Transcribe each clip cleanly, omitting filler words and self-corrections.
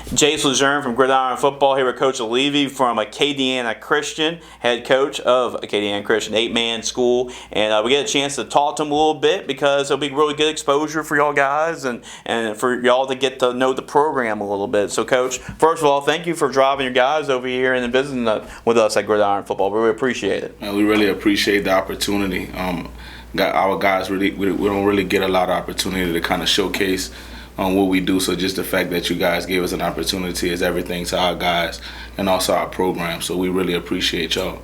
Jace LeJeune from Gridiron Football here with Coach Olivier from Acadiana Christian, head coach of Acadiana Christian 8-man school. And we get a chance to talk to him a little bit because it'll be really good exposure for y'all guys and for y'all to get to know the program a little bit. So, Coach, first of all, thank you for driving your guys over here and visiting with us at Gridiron Football. We really appreciate it. We really appreciate the opportunity. Our guys we don't really get a lot of opportunity to kind of showcase on what we do, so just the fact that you guys gave us an opportunity is everything to our guys and also our program, so we really appreciate y'all.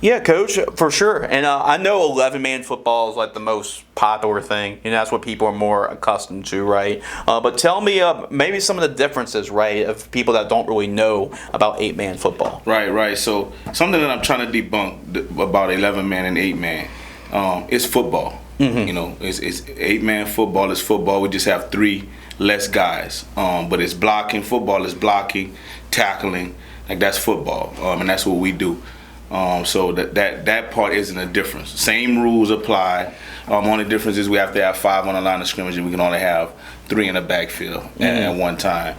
Yeah, Coach, for sure. And I know 11-man football is like the most popular thing, and that's what people are more accustomed to, right? But tell me maybe some of the differences, right, of people that don't really know about 8-man football. Right. So something that I'm trying to debunk about 11-man and 8-man is football. Mm-hmm. You know, it's 8-man football is football. We just have 3 less guys, but it's blocking. Football is blocking, tackling, like that's football, and that's what we do. So that part isn't a difference. Same rules apply. Only difference is we have to have 5 on the line of scrimmage, and we can only have 3 in the backfield at one time.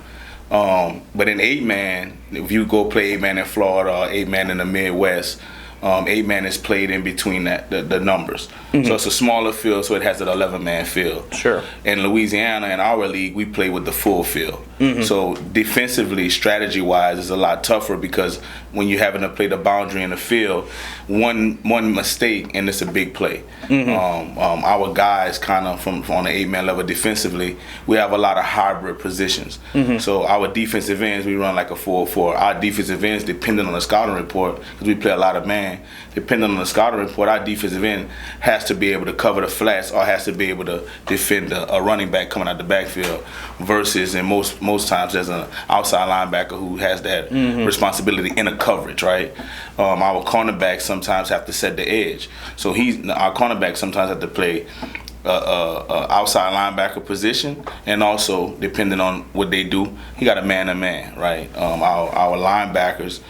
But in 8-man, if you go play 8-man in Florida or 8-man in the Midwest, 8-man is played in between the numbers. Mm-hmm. So it's a smaller field, so it has an 11-man field. Sure. In Louisiana, in our league, we play with the full field. Mm-hmm. So defensively, strategy-wise, it's a lot tougher because when you're having to play the boundary in the field, one mistake and it's a big play. Mm-hmm. Our guys kind of on the 8-man level defensively, we have a lot of hybrid positions. Mm-hmm. So our defensive ends, we run like a 4-4. Our defensive ends, depending on the scouting report, because we play a lot of man, depending on the scouting report, our defensive end has to be able to cover the flats or has to be able to defend a running back coming out the backfield versus, and most times there's an outside linebacker who has that responsibility in a coverage, right? Our cornerbacks sometimes have to set the edge. So our cornerbacks sometimes have to play outside linebacker position, and also depending on what they do, he got a man-to-man, right? Our linebackers,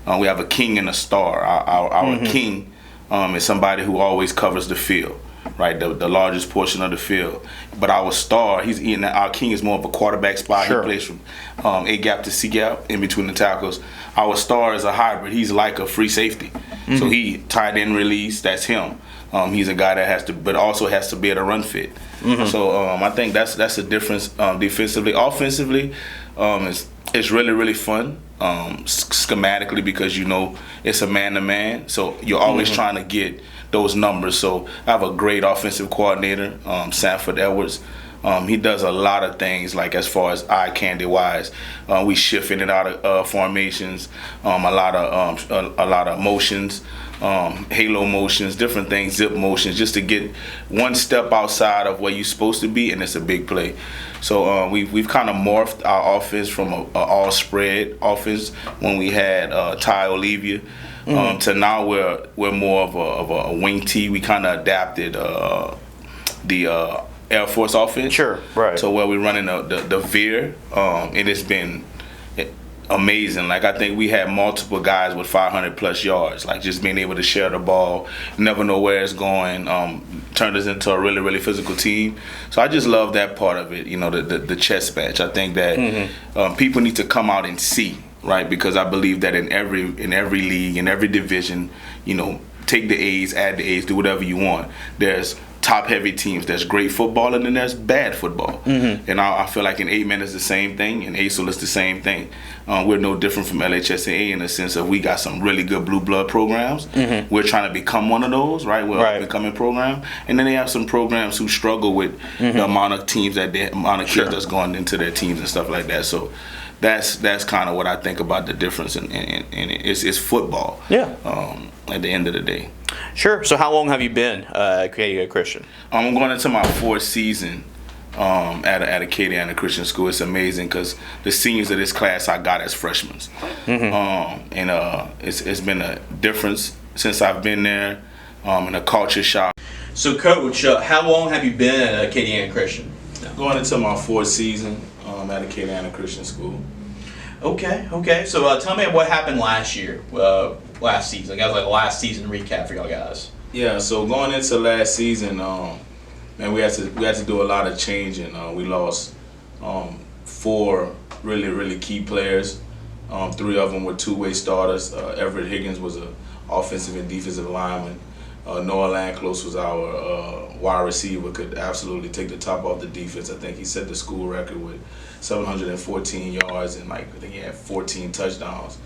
we have a king and a star. Our king is somebody who always covers the field, right? The largest portion of the field. But our star, our king is more of a quarterback spot. Sure. He plays from A gap to C gap in between the tackles. Our star is a hybrid. He's like a free safety. Mm-hmm. So he tight end release, that's him. He's a guy that but also has to be able to run fit. Mm-hmm. So I think that's the difference defensively. Offensively, it's really, really fun schematically because it's a man-to-man. So you're always trying to get those numbers. So I have a great offensive coordinator, Sanford Edwards. He does a lot of things, like as far as eye candy wise. We shift in and out of formations, a lot of motions, halo motions, different things, zip motions, just to get one step outside of where you're supposed to be, and it's a big play. So we've kind of morphed our offense from an all spread offense when we had Carroll Olivier. To now we're more of a wing T. We kind of adapted the Air Force offense. Sure, right. So where we're running the veer, and it's been amazing. Like I think we had multiple guys with 500 plus yards. Like just being able to share the ball, never know where it's going. Turned us into a really, really physical team. So I just love that part of it. The chess match. I think that people need to come out and see. Right, because I believe that in every league, in every division, take the A's, add the A's, do whatever you want. There's top-heavy teams. There's great football, and then there's bad football. Mm-hmm. And I feel like in 8-man is the same thing, and ASOL is the same thing. We're no different from LHSAA in the sense of we got some really good blue blood programs. Mm-hmm. We're trying to become one of those, right? We're a becoming program, and then they have some programs who struggle with the amount of teams amount of kids that's going into their teams and stuff like that. So. That's kind of what I think about the difference, and it's football. Yeah. At the end of the day. Sure. So how long have you been at Acadiana Christian? I'm going into my 4th season at Acadiana Christian School. It's amazing because the seniors of this class I got as freshmen, and it's been a difference since I've been there, and a culture shock. So, Coach, how long have you been at Acadiana Christian? Going into my 4th season at Acadiana Christian School. Okay. So tell me what happened last year, last season. I got like a last season recap for y'all guys. Yeah. So going into last season, we had to do a lot of changing. We lost 4 really, really key players. 3 of them were two-way starters. Everett Higgins was an offensive and defensive lineman. Noah Landclose was our wide receiver, could absolutely take the top off the defense. I think he set the school record with 714 yards and I think he had 14 touchdowns.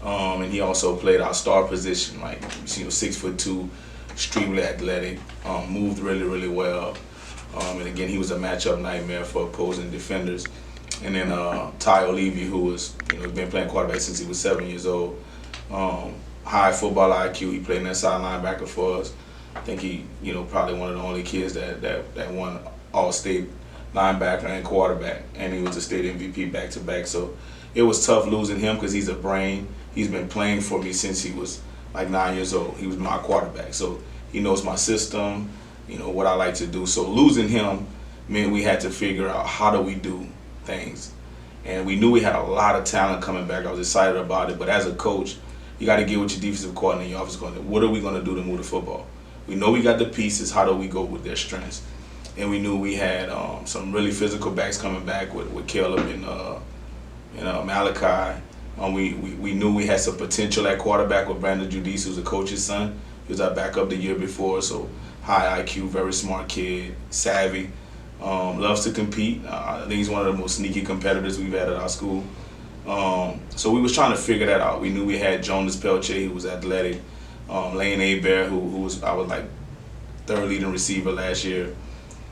And he also played our star position, 6'2", extremely athletic, moved really, really well. And again, he was a matchup nightmare for opposing defenders. And then Carroll Olivier, who was, been playing quarterback since he was 7 years old. High football IQ. He played inside linebacker for us. I think he, probably one of the only kids that won All-State linebacker and quarterback, and he was a state MVP back-to-back. So it was tough losing him because he's a brain. He's been playing for me since he was 9 years old. He was my quarterback, so he knows my system, what I like to do. So losing him meant we had to figure out how do we do things. And we knew we had a lot of talent coming back. I was excited about it, but as a coach, you got to get with your defensive coordinator, your offensive coordinator. What are we going to do to move the football? We know we got the pieces. How do we go with their strengths? And we knew we had some really physical backs coming back with Caleb and Malachi. We knew we had some potential at quarterback with Brandon Judice, who's the coach's son. He was our backup the year before, so high IQ, very smart kid, savvy, loves to compete. I think he's one of the most sneaky competitors we've had at our school. So we was trying to figure that out. We knew we had Jonas Pelche, who was athletic, Lane Abear, who was our third leading receiver last year.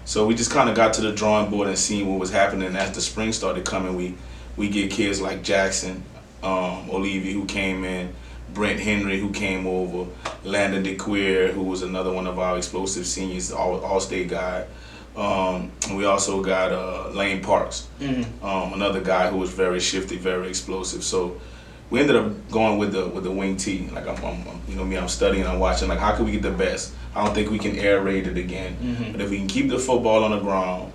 So we just kind of got to the drawing board and seeing what was happening. As the spring started coming, we get kids like Jackson Olivier, who came in, Brent Henry, who came over, Landon DeQueer, who was another one of our explosive seniors, all-state guy. We also got Lane Parks, another guy who was very shifty, very explosive. So we ended up going with the wing T. I'm studying, I'm watching. How can we get the best? I don't think we can air raid it again. But if we can keep the football on the ground,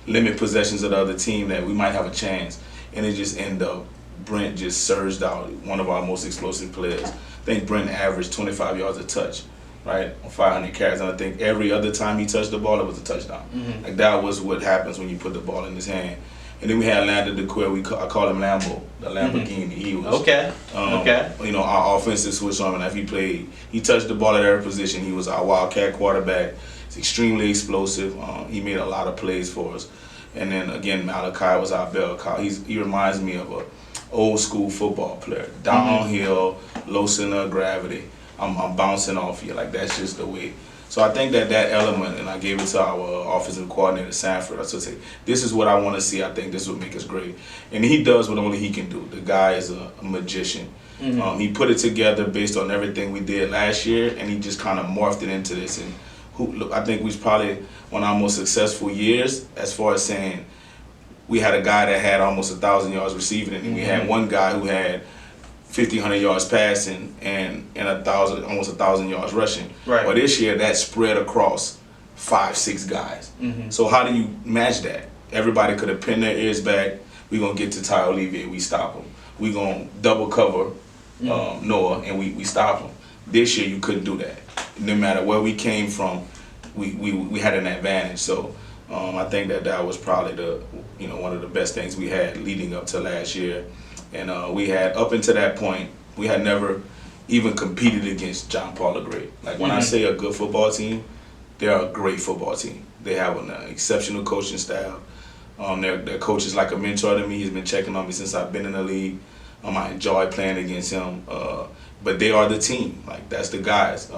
limit possessions of the other team, that we might have a chance. And it just ended up, Brent just surged out, one of our most explosive players. I think Brent averaged 25 yards a touch, right, on 500 carries. And I think every other time he touched the ball, it was a touchdown. That was what happens when you put the ball in his hand. And then we had Landon DeQueer. I call him Lambo, the Lamborghini. He was our offensive switch arm. And if he touched the ball at every position. He was our wildcat quarterback. He's extremely explosive. He made a lot of plays for us. And then again, Malachi was our bell cow. He reminds me of a old school football player. Downhill, low center of gravity. I'm bouncing off you. That's just the way. So I think that element, and I gave it to our offensive coordinator, Sanford. I said, this is what I want to see. I think this would make us great. And he does what only he can do. The guy is a magician. He put it together based on everything we did last year, and he just kind of morphed it into this. And I think we was probably one of our most successful years as far as saying we had a guy that had almost 1,000 yards receiving, and we had one guy who had 1,500 yards passing and almost 1,000 yards rushing. Right. But this year that spread across 5-6 guys. So how do you match that? Everybody could have pinned their ears back. We're gonna get to Carroll Olivier, we stop him. We're gonna double cover Noah, and we stop him. This year you couldn't do that. No matter where we came from, we had an advantage. So I think that was probably one of the best things we had leading up to last year. And we had, up until that point, we had never even competed against John Paul the Great. When I say a good football team, they're a great football team. They have an exceptional coaching staff. Their coach is like a mentor to me. He's been checking on me since I've been in the league. I enjoy playing against him. But they are the team. That's the guys.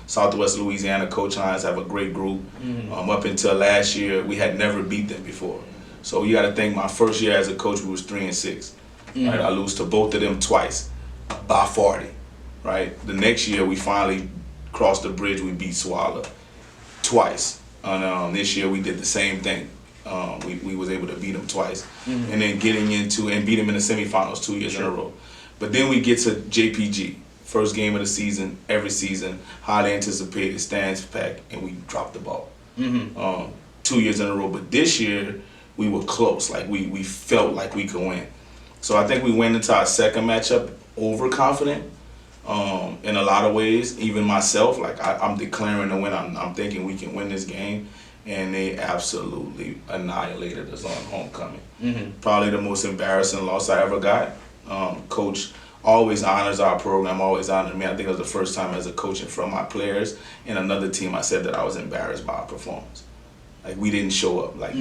Southwest Louisiana Coach Hines have a great group. Up until last year, we had never beat them before. So you got to think, my first year as a coach, we was 3-6. Right? I lose to both of them twice by 40. Right? The next year, we finally crossed the bridge. We beat Swallow twice. And this year, we did the same thing. We was able to beat them twice. And then getting into and beat them in the semifinals 2 years in a row. But then we get to JPG. First game of the season, every season, highly anticipated, stands packed, and we dropped the ball. 2 years in a row. But this year, we were close. We felt like we could win. So I think we went into our second matchup overconfident in a lot of ways. Even myself, I'm declaring the win. I'm thinking we can win this game. and they absolutely annihilated us on homecoming. Probably the most embarrassing loss I ever got. Coach always honors our program, always honored me. I think it was the first time as a coach in front of my players and another team I said that I was embarrassed by our performance. Like, we didn't show up. Like,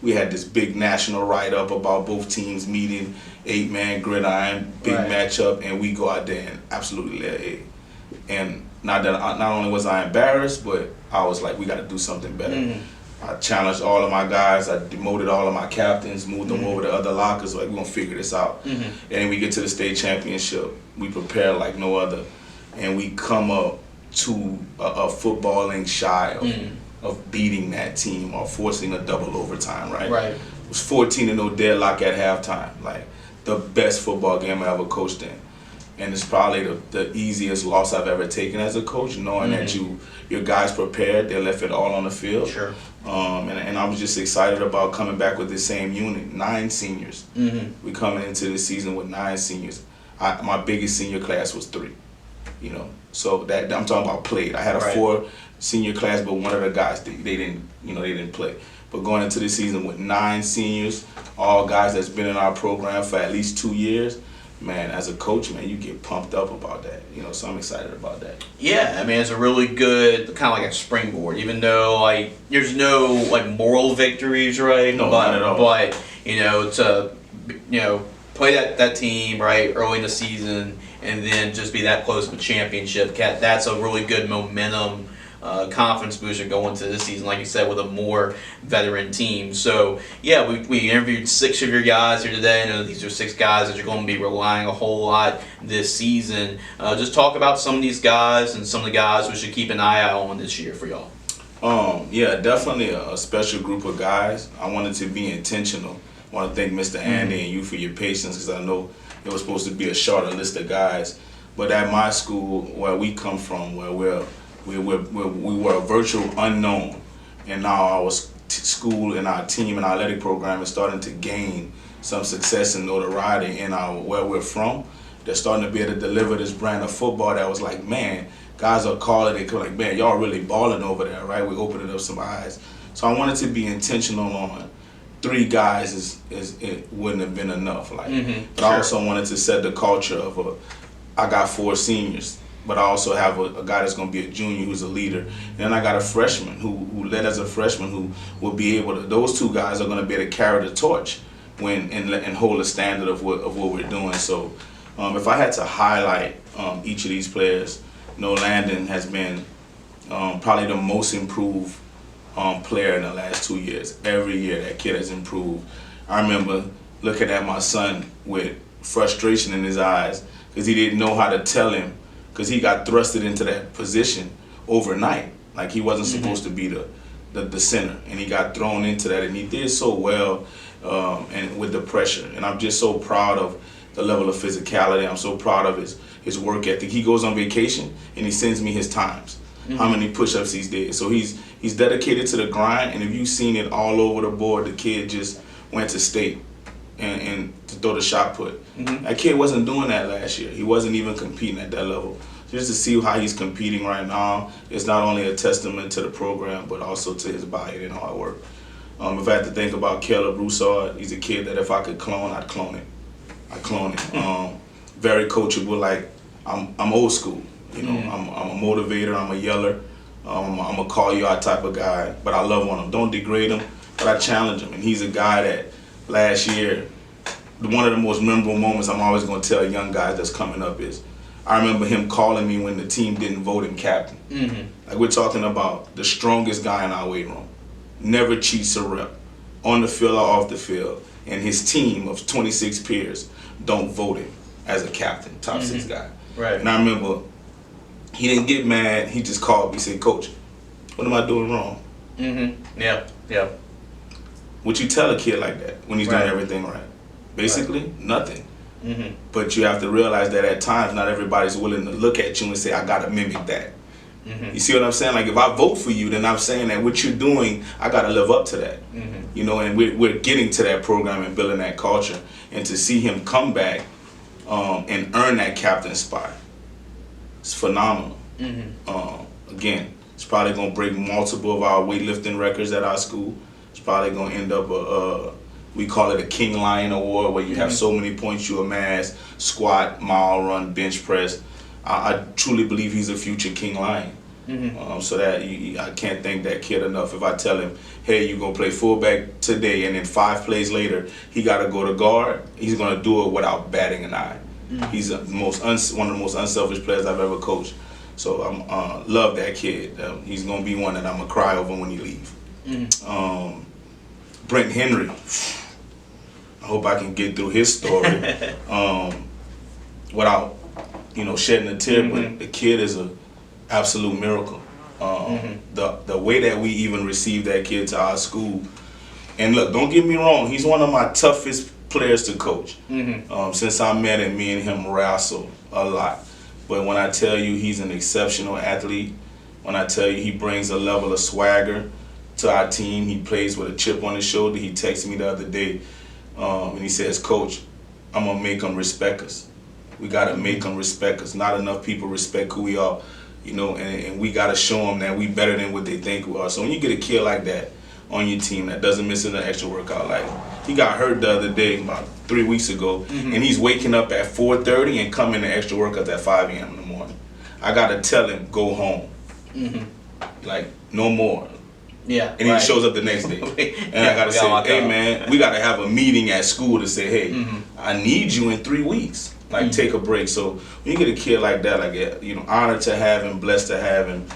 we had this big national write-up about both teams meeting, 8-man gridiron, big matchup, and we go out there and absolutely lay an egg. And not only was I embarrassed, but I was like, we got to do something better. I challenged all of my guys. I demoted all of my captains, moved them over to other lockers. Like, we're going to figure this out. And then we get to the state championship. We prepare like no other. And we come up to a footballing shy of beating that team or forcing a double overtime, right? It was 14-0 deadlock at halftime. Like, the best football game I ever coached in. And it's probably the easiest loss I've ever taken as a coach, knowing that your guys prepared, they left it all on the field. And I was just excited about coming back with the same unit, 9 seniors. We coming into the season with 9 seniors. My biggest senior class was 3. So that I'm talking about played. I had a 4 senior class, but one of the guys they didn't play. But going into the season with 9 seniors, all guys that's been in our program for at least 2 years. Man, as a coach, man, you get pumped up about that, so I'm excited about that. Yeah, I mean, it's a really good, kind of like a springboard, even though, like, there's no, like, moral victories, right? No, not at all. But, to, play that team, right, early in the season, and then just be that close to a championship, that's a really good momentum, confidence booster going into this season, like you said, with a more veteran team. So, yeah, we interviewed 6 of your guys here today. I know these are 6 guys that you're going to be relying a whole lot this season. Just talk about some of these guys and some of the guys we should keep an eye out on this year for y'all. Yeah, definitely a special group of guys. I wanted to be intentional. I want to thank Mr. Andy and you for your patience, because I know it was supposed to be a shorter list of guys. But at my school, where we come from, where we were a virtual unknown, and now our school and our team and our athletic program is starting to gain some success and notoriety in where we're from. They're starting to be able to deliver this brand of football that was like, man, guys are calling it, like, man, y'all really balling over there, right? We're opening up some eyes. So I wanted to be intentional on 3 guys it wouldn't have been enough. But I also wanted to set the culture of I got 4 seniors. But I also have a guy that's going to be a junior who's a leader. And then I got a freshman who led as a freshman who will be able to, those 2 guys are going to be able to carry the torch and hold the standard of what we're doing. So if I had to highlight each of these players, Landon has been probably the most improved player in the last 2 years. Every year that kid has improved. I remember looking at my son with frustration in his eyes because he didn't know how to tell him, because he got thrusted into that position overnight. Like, he wasn't supposed to be the center, and he got thrown into that, and he did so well and with the pressure. And I'm just so proud of the level of physicality. I'm so proud of his work ethic. He goes on vacation, and he sends me his times, how many push-ups he's did. So he's dedicated to the grind, and if you've seen it all over the board, the kid just went to state and to throw the shot put. That kid wasn't doing that last year. He wasn't even competing at that level. Just to see how he's competing right now is not only a testament to the program, but also to his body and hard work. If I had to think about Caleb Broussard, he's a kid that if I could clone, I'd clone it. Very coachable. Like, I'm old school. I'm a motivator. I'm a yeller. I'm a call you out type of guy. But I love on him. Don't degrade him, but I challenge him. And he's a guy that last year, one of the most memorable moments I'm always going to tell young guys that's coming up is, I remember him calling me when the team didn't vote him captain. Like, we're talking about the strongest guy in our weight room. Never cheats a rep, on the field or off the field. And his team of 26 peers don't vote him as a captain, top 6 guy. Right. And I remember he didn't get mad. He just called me and said, Coach, what am I doing wrong? Yeah. What you tell a kid like that when he's doing everything right? Basically, nothing. But you have to realize that at times not everybody's willing to look at you and say, I got to mimic that. You see what I'm saying? Like, if I vote for you, then I'm saying that what you're doing, I got to live up to that. And we're getting to that program and building that culture. And to see him come back and earn that captain spot, it's phenomenal. Again, He's probably going to break multiple of our weightlifting records at our school. He's probably going to end up we call it a King Lion Award, where you have so many points you amass, squat, mile run, bench press. I truly believe he's a future King Lion. So that I can't thank that kid enough. If I tell him, hey, you're going to play fullback today, and then 5 plays later, he got to go to guard, he's going to do it without batting an eye. He's one of the most unselfish players I've ever coached. So I love that kid. He's going to be one that I'm going to cry over when he leaves. Brent Henry. I hope I can get through his story without, shedding a tear. But the kid is an absolute miracle. The way that we even received that kid to our school, and look, don't get me wrong, he's one of my toughest players to coach. Since I met him, me and him wrestle a lot. But when I tell you he's an exceptional athlete, when I tell you he brings a level of swagger to our team, he plays with a chip on his shoulder. He texted me the other day. And he says, Coach, I'm going to make them respect us. We got to make them respect us. Not enough people respect who we are, and we got to show them that we better than what they think we are. So when you get a kid like that on your team that doesn't miss an extra workout, like he got hurt the other day, about 3 weeks ago, and he's waking up at 4:30 and coming to extra workouts at 5 a.m. in the morning. I got to tell him, go home. Like, no more. Yeah, and he shows up the next day. And I got to say, hey, man, we got to have a meeting at school to say, hey, I need you in 3 weeks. Like, take a break. So when you get a kid like that, like, honored to have him, blessed to have him.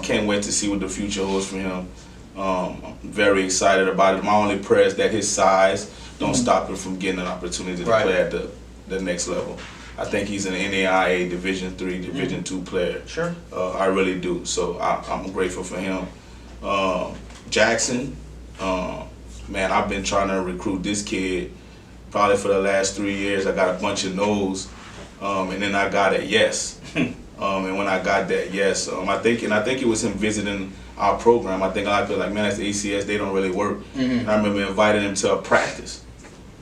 Can't wait to see what the future holds for him. I'm very excited about it. My only prayer is that his size don't stop him from getting an opportunity to play at the next level. I think he's an NAIA Division III, Division II player. Sure. I really do. So I'm grateful for him. Jackson, man, I've been trying to recruit this kid probably for the last 3 years. I got a bunch of no's, and then I got a yes. And when I got that yes, I think it was him visiting our program. I think a lot of people are like, man, that's ACS, they don't really work. And I remember inviting him to a practice,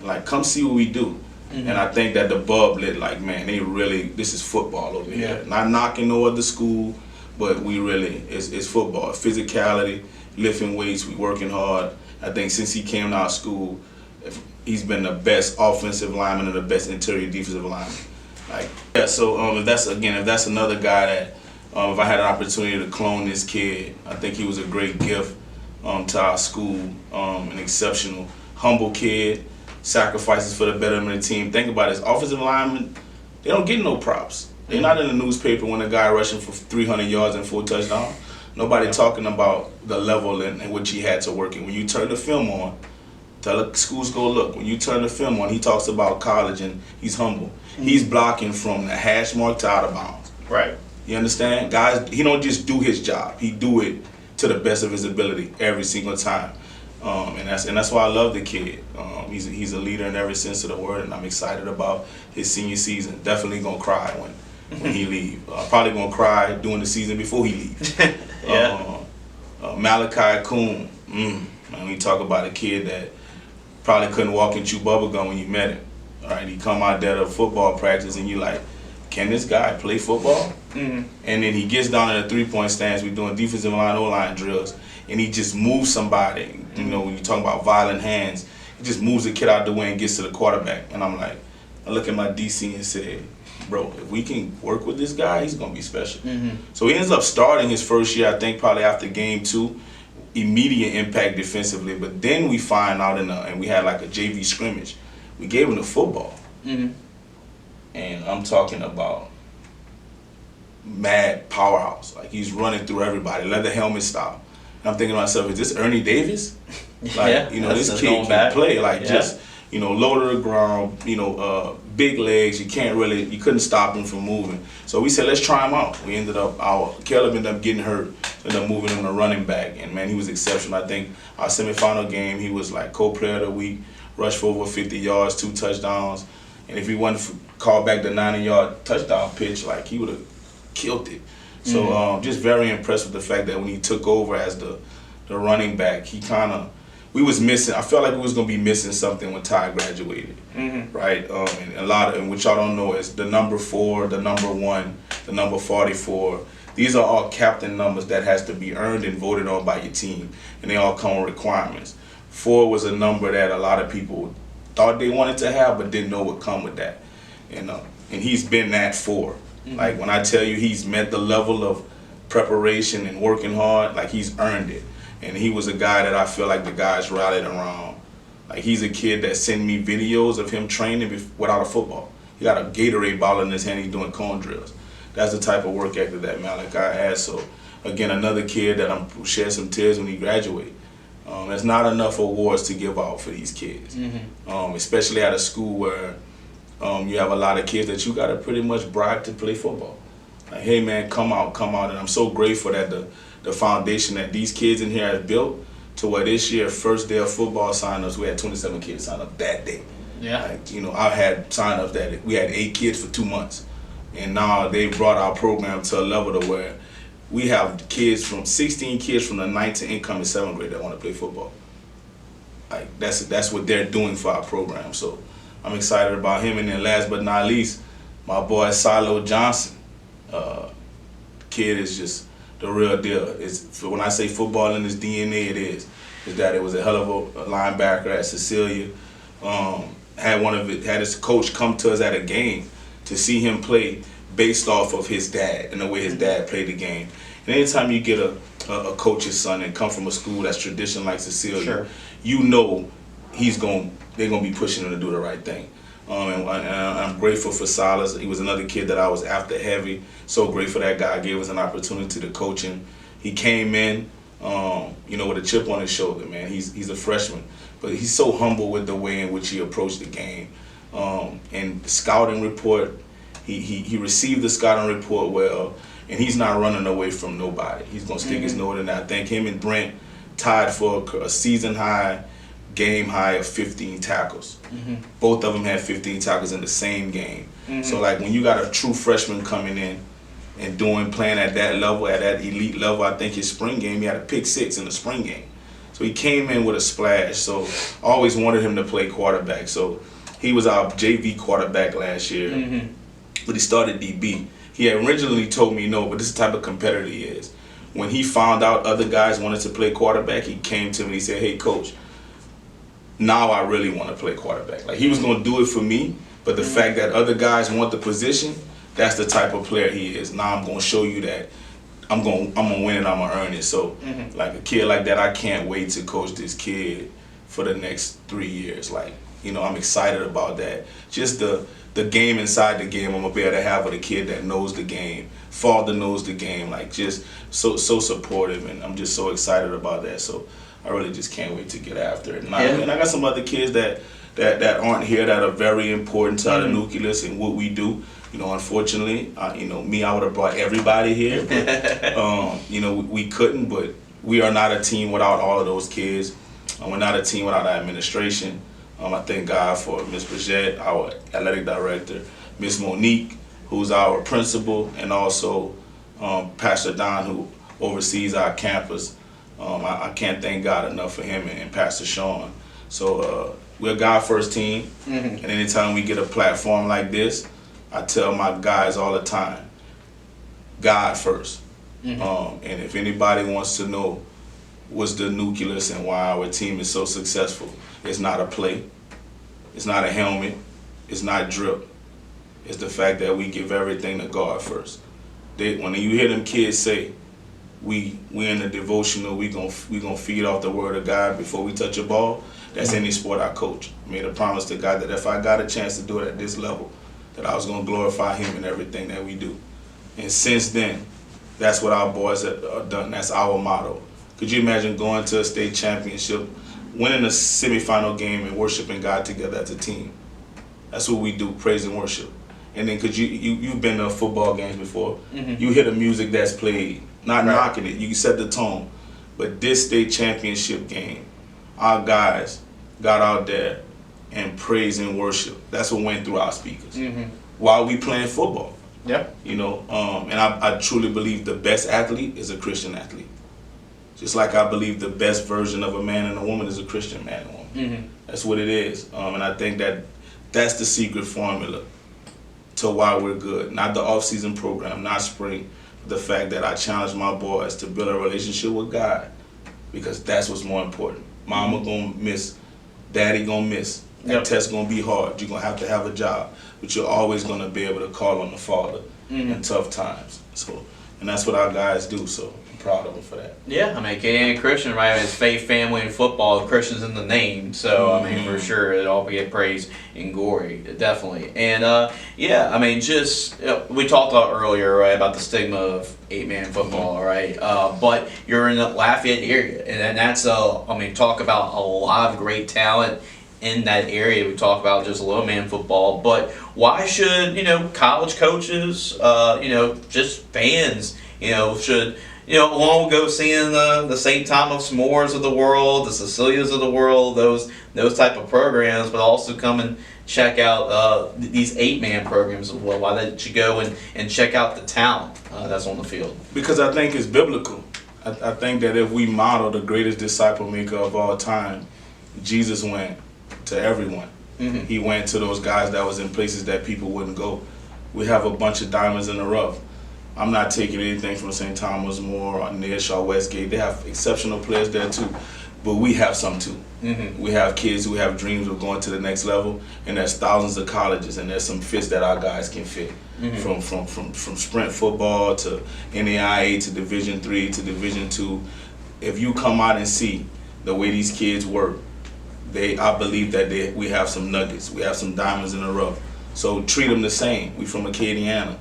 like, come see what we do. And I think that the bulb lit, like, man, this is football over here. Not knocking no other school, but we really, it's football. Physicality, lifting weights, we working hard. I think since he came to our school, he's been the best offensive lineman and the best interior defensive lineman. Like, yeah, so if that's another guy that, if I had an opportunity to clone this kid, I think he was a great gift to our school, an exceptional, humble kid, sacrifices for the betterment of the team. Think about it, offensive linemen, they don't get no props. They're not in the newspaper when a guy rushing for 300 yards and 4 touchdowns. Nobody talking about the level in which he had to work in. When you turn the film on, tell the schools go look. When you turn the film on, he talks about college and he's humble. He's blocking from the hash mark to out of bounds. Right. You understand? Guys, he don't just do his job. He do it to the best of his ability every single time. And that's why I love the kid. He's a leader in every sense of the word, and I'm excited about his senior season. Definitely gonna cry when he leave. Probably gonna cry during the season before he leaves. Malachi Coon. Man, we talk about a kid that probably couldn't walk and chew bubblegum when you met him. All right, he come out there to football practice and you like, can this guy play football? And then he gets down in the 3-point stance. We're doing defensive line, O-line drills, and he just moves somebody. When you talk about violent hands, he just moves the kid out the way and gets to the quarterback. And I'm like, I look at my DC and say, bro, if we can work with this guy, he's gonna be special. So he ends up starting his first year, I think probably after game 2, immediate impact defensively. But then we find out and we had like a JV scrimmage. We gave him the football. And I'm talking about mad powerhouse. Like, he's running through everybody, leather helmet style. And I'm thinking to myself, is this Ernie Davis? Like, this kid can play. Like, just, low to the ground, big legs. You couldn't stop him from moving. So we said, let's try him out. We ended up, Caleb ended up getting hurt, ended up moving him to running back. And, man, he was exceptional. I think our semifinal game, he was like co-player of the week, rushed for over 50 yards, 2 touchdowns. And if he wasn't called back the 90-yard touchdown pitch, like, he would have killed it. So just very impressed with the fact that when he took over as the running back, we was missing. I felt like we was gonna be missing something when Ty graduated, right? And what y'all don't know is the number 4, the number 1, the number 44. These are all captain numbers that has to be earned and voted on by your team, and they all come with requirements. 4 was a number that a lot of people thought they wanted to have, but didn't know would come with that. And he's been that 4. Like when I tell you he's met the level of preparation and working hard, like he's earned it. And he was a guy that I feel like the guys rallied around. Like he's a kid that sent me videos of him training without a football. He got a Gatorade bottle in his hand, he's doing cone drills. That's the type of work ethic that Malachi has. So again, another kid that I'm shed some tears when he graduates. There's not enough awards to give out for these kids, especially at a school where you have a lot of kids that you got to pretty much bribe to play football. Like, hey man, come out. And I'm so grateful that the foundation that these kids in here have built to where this year, first day of football sign-ups, we had 27 kids sign up that day. Yeah. Like, I had sign-ups that we had 8 kids for 2 months. And now they brought our program to a level to where we have 16 kids from the 9th to incoming 7th grade that want to play football. Like that's what they're doing for our program. So I'm excited about him. And then last but not least, my boy Silo Johnson. Kid is just the real deal. When I say football in his DNA, it is that it was a hell of a linebacker at Cecilia. Had his coach come to us at a game to see him play based off of his dad and the way his dad played the game. And anytime you get a coach's son and come from a school that's tradition like Cecilia, sure, you know they're gonna be pushing him to do the right thing. And I'm grateful for Silas. He was another kid that I was after heavy. So grateful that God gave us an opportunity to coach him. He came in, with a chip on his shoulder, man. He's a freshman, but he's so humble with the way in which he approached the game. And the scouting report, he received the scouting report well, and he's not running away from nobody. He's gonna stick his nose in there. I think him and Brent tied for a season high, game high of 15 tackles. Both of them had 15 tackles in the same game. So like when you got a true freshman coming in and playing at that level, at that elite level, I think his spring game, he had a pick 6 in the spring game. So he came in with a splash. So I always wanted him to play quarterback. So he was our JV quarterback last year, but he started DB. He had originally told me no, but this is the type of competitor he is. When he found out other guys wanted to play quarterback, he came to me and he said, hey coach, now I really want to play quarterback. Like he was going to do it for me, but the fact that other guys want the position, that's the type of player he is. Now I'm going to show you that I'm going to win and I'm going to earn it. So like a kid like that, I can't wait to coach this kid for the next 3 years. Like, I'm excited about that. Just the game inside the game I'm going to be able to have with a kid that knows the game, father knows the game, like just so supportive, and I'm just so excited about that. So I really just can't wait to get after it. And I got some other kids that aren't here that are very important to the nucleus and what we do. Unfortunately, me, I would have brought everybody here, but we couldn't. But we are not a team without all of those kids. We're not a team without our administration. I thank God for Ms. Bridget, our athletic director, Ms. Monique, who's our principal, and also Pastor Don, who oversees our campus. I can't thank God enough for him and Pastor Sean. So we're a God first team, and anytime we get a platform like this, I tell my guys all the time, God first. And if anybody wants to know what's the nucleus and why our team is so successful, it's not a play, it's not a helmet, it's not drip. It's the fact that we give everything to God first. When you hear them kids say, we in the devotional, we gonna feed off the word of God before we touch a ball, that's any sport I coach. I made a promise to God that if I got a chance to do it at this level, that I was gonna glorify him in everything that we do. And since then, that's what our boys have done. That's our motto. Could you imagine going to a state championship, winning a semifinal game, and worshiping God together as a team? That's what we do, praise and worship. And then could you've been to football games before, you hear the music that's played, not knocking it, you set the tone. But this state championship game, our guys got out there and praise and worship. That's what went through our speakers while we playing football. Yep. And I truly believe the best athlete is a Christian athlete. Just like I believe the best version of a man and a woman is a Christian man and woman. That's what it is. And I think that's the secret formula to why we're good. Not the off-season program, not spring, the fact that I challenge my boys to build a relationship with God, because that's what's more important. Mama gonna miss, daddy gonna miss. That test gonna be hard. You're gonna have a job, but you're always gonna be able to call on the Father in tough times. So, and that's what our guys do. So I'm proud of them for that. Yeah, I mean, Acadiana Christian, right? It's faith, family, and football. Christian's in the name, so I mean, for sure, it all get praise and glory, definitely. And yeah, I mean, just we talked about earlier, right, about the stigma of 8-man football, right? But you're in the Lafayette area, and that's I mean, talk about a lot of great talent in that area. We talk about just low man football, but why should college coaches, just fans, should long ago seeing the St. Thomas Moores of the world, the Cecilias of the world, those type of programs, but also come and check out these 8-man programs as well. Why they should go and check out the talent that's on the field? Because I think it's biblical. I think that if we model the greatest disciple maker of all time, Jesus went to everyone. He went to those guys that was in places that people wouldn't go. We have a bunch of diamonds in the rough. I'm not taking anything from St. Thomas More or Nish or Westgate. They have exceptional players there too, but we have some too. We have kids who have dreams of going to the next level, and there's thousands of colleges, and there's some fits that our guys can fit. From sprint football to NAIA to Division III to Division II. If you come out and see the way these kids work, I believe that we have some nuggets. We have some diamonds in the rough. So treat them the same. We from Acadiana.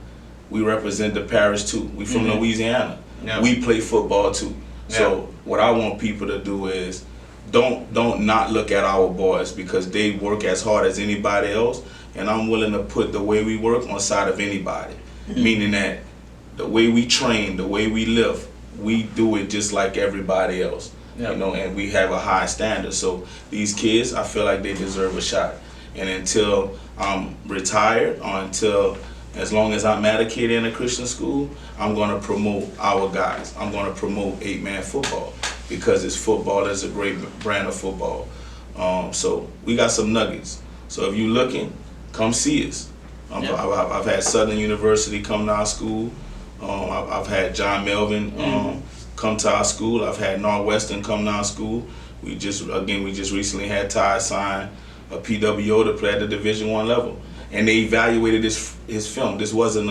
We represent the parish too. We from Louisiana. We play football too. So what I want people to do is don't not look at our boys, because they work as hard as anybody else, and I'm willing to put the way we work on side of anybody. Meaning that the way we train, the way we live, we do it just like everybody else. And we have a high standard. So these kids, I feel like they deserve a shot. And until I'm retired, or as long as I'm at Acadiana Christian School, I'm going to promote our guys. I'm going to promote 8-man football, because it's football. It's a great brand of football. So we got some nuggets. So if you're looking, come see us. I've had Southern University come to our school. I've had John Melvin come to our school. I've had Northwestern come to our school. We just recently had Ty sign a PWO to play at the Division I level, and they evaluated his film. This wasn't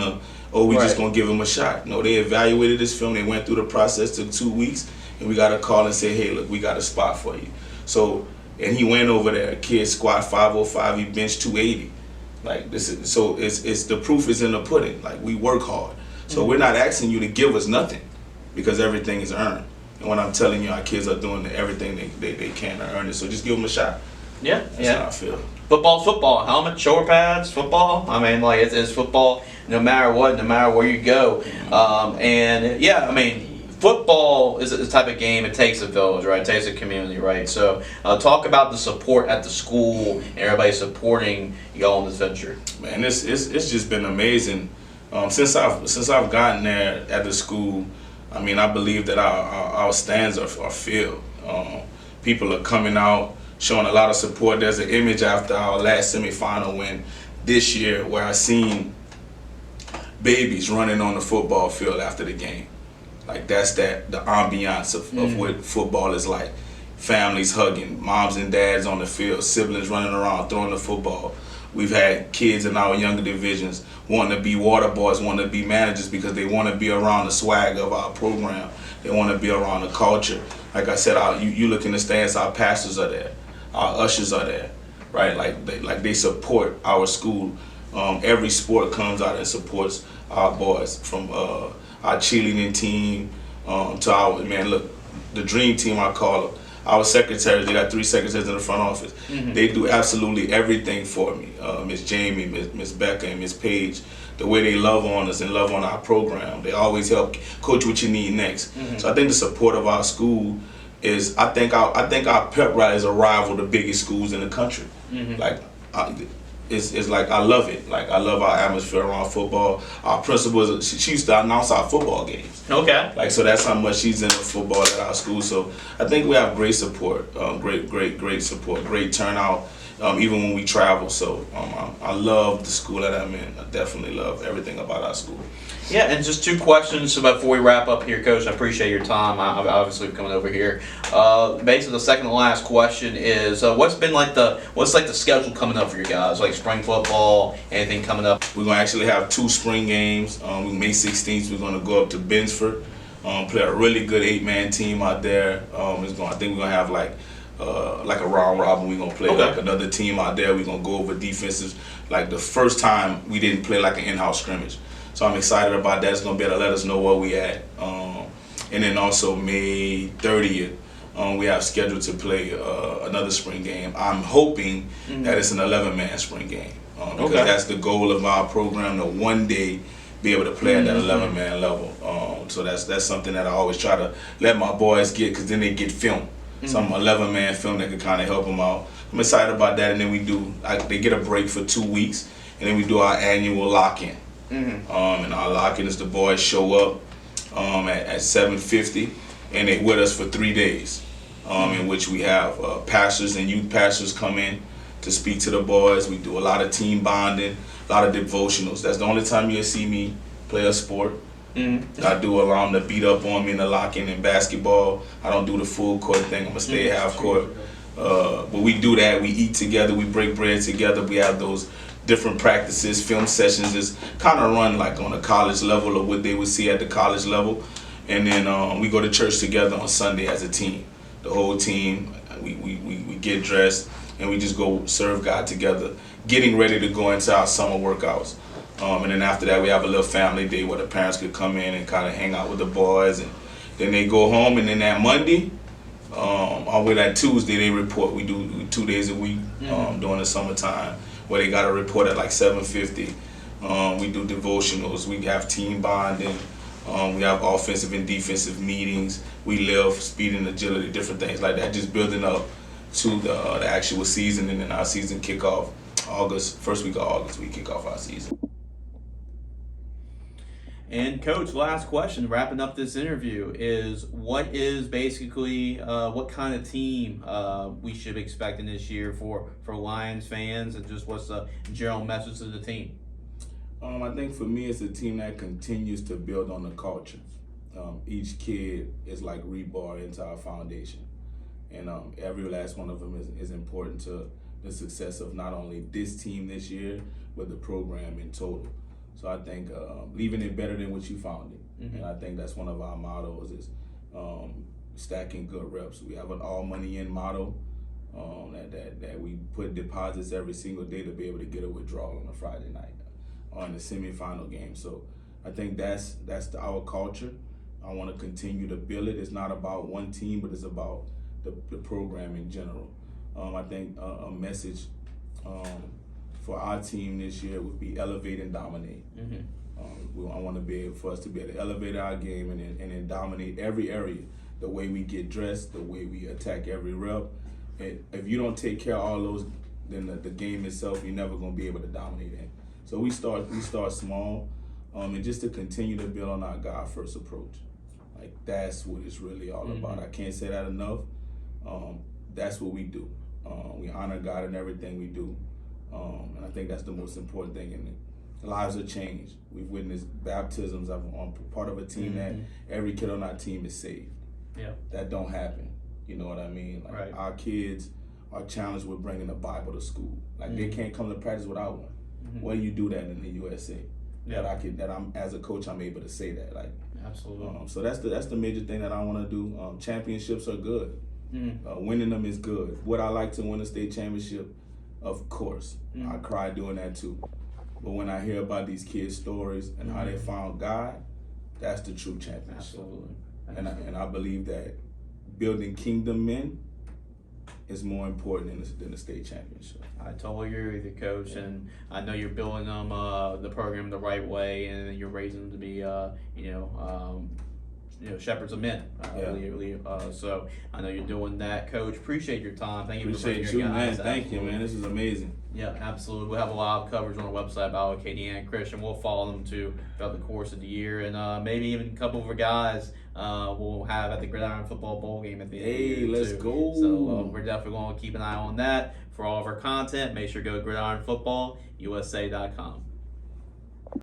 just gonna give him a shot. No, they evaluated his film. They went through the process, took 2 weeks, and we got a call and say, hey, look, we got a spot for you. So, and he went over there. Kid squat 505. He benched 280. Like this is so. It's the proof is in the pudding. Like, we work hard. So we're not asking you to give us nothing, because everything is earned. And when I'm telling you, our kids are doing everything they can to earn it. So just give them a shot. That's how I feel. Football's football. Helmet, shoulder pads, football. I mean, like, it's football no matter what, no matter where you go. And yeah, I mean, football is a type of game. It takes a village, right? It takes a community, right? So talk about the support at the school and everybody supporting y'all in this venture. Man, it's just been amazing. Since I've gotten there at the school, I mean, I believe that our stands are filled. People are coming out, showing a lot of support. There's an image after our last semifinal win this year where I seen babies running on the football field after the game. Like, that's the ambiance of what football is like. Families hugging, moms and dads on the field, siblings running around throwing the football. We've had kids in our younger divisions wanting to be water boys, wanting to be managers, because they want to be around the swag of our program. They want to be around the culture. Like I said, you look in the stands, our pastors are there, our ushers are there, right? Like they support our school. Every sport comes out and supports our boys, from our cheerleading team to our, look, the dream team, I call them. Our secretaries, they got 3 secretaries in the front office. They do absolutely everything for me. Miss Jamie, Miss Becca, and Miss Paige, the way they love on us and love on our program. They always help coach what you need next. So I think the support of our school is, I think our pep rally is a rival to the biggest schools in the country. It's like, I love it. Like, I love our atmosphere around football. Our principal, she used to announce our football games. Okay. Like, so that's how much she's into football at our school. So I think we have great support, great support, great turnout. even when we travel. So I love the school that I'm in. I definitely love everything about our school. Yeah, and just 2 questions before we wrap up here, Coach. I appreciate your time. Obviously coming over here. Basically, the second to last question is, what's the schedule coming up for you guys? Like spring football, anything coming up? We're gonna actually have 2 spring games. May 16th, we're gonna go up to Binsford, play a really good 8-man team out there. I think we're gonna have like a round robin. We're gonna play like another team out there. We're gonna go over defenses. Like the first time we didn't play like an in-house scrimmage. So I'm excited about that. It's going to be able to let us know where we at. And then also May 30th, we have scheduled to play another spring game. I'm hoping that it's an 11-man spring game because that's the goal of our program, to one day be able to play at that 11-man level. So that's something that I always try to let my boys get, because then they get film. Some 11-man film that can kind of help them out. I'm excited about that. And then they get a break for 2 weeks, and then we do our annual lock-in. And our lock-in is the boys show up at 7:50, and they with us for 3 days, in which we have pastors and youth pastors come in to speak to the boys. We do a lot of team bonding, a lot of devotionals. That's the only time you'll see me play a sport. I do allow them to beat up on me in the lock-in in basketball. I don't do the full court thing. I'm going to stay half court. But we do that. We eat together. We break bread together. We have those different practices, film sessions. Is kind of run like on a college level, or what they would see at the college level. And then we go to church together on Sunday as a team. The whole team, we get dressed, and we just go serve God together, getting ready to go into our summer workouts. And then after that, we have a little family day where the parents could come in and kind of hang out with the boys. And then they go home, and then that Monday, or that Tuesday, they report. We do 2 days a week during the summertime, where they got to report at like 7:50. We do devotionals. We have team bonding. We have offensive and defensive meetings. We live speed and agility, different things like that, just building up to the actual season. And then our season kickoff first week of August, we kick off our season. And Coach, last question, wrapping up this interview, is what kind of team we should be expecting this year for Lions fans, and just what's the general message to the team? I think for me, it's a team that continues to build on the culture. Each kid is like rebar into our foundation, and every last one of them is important to the success of not only this team this year, but the program in total. So I think leaving it better than what you found it. And I think that's one of our mottos, is stacking good reps. We have an all money in motto that we put deposits every single day to be able to get a withdrawal on a Friday night on the semifinal game. So I think that's our culture. I want to continue to build it. It's not about one team, but it's about the program in general. I think a message for our team this year would be elevate and dominate. I want to be able for us to be able to elevate our game and then dominate every area. The way we get dressed, the way we attack every rep. And if you don't take care of all those, then the game itself, you're never going to be able to dominate it. So we start small, and just to continue to build on our God first approach. Like, that's what it's really all about. I can't say that enough. That's what we do. We honor God in everything we do. And I think that's the most important thing. And lives are changed. We've witnessed baptisms. I'm part of a team that every kid on our team is saved. Yeah, that don't happen. You know what I mean? Like, our kids are challenged with bringing the Bible to school. Like, they can't come to practice without one. Where do you do that in the USA? Yeah. That I'm as a coach, I'm able to say that. Like, absolutely. So that's the major thing that I want to do. Championships are good. Winning them is good. Would I like to win a state championship? Of course. I cry doing that too. But when I hear about these kids' stories and how they found God, that's the true championship. Absolutely. And I believe that building kingdom men is more important than the state championship. I totally agree with you, Coach, and I know you're building them the program the right way, and you're raising them to be shepherds of men. So I know you're doing that, Coach. Appreciate your time. Thank you for bringing Appreciate you, your guys. man. Thank you, man. This is amazing. Yeah, absolutely. We'll have a lot of coverage on our website about Acadiana Christian. We'll follow them too throughout the course of the year, and maybe even a couple of our guys we'll have at the Gridiron Football Bowl game at the end of the year. Hey, let's go. So we're definitely going to keep an eye on that. For all of our content, make sure to go to gridironfootballusa.com.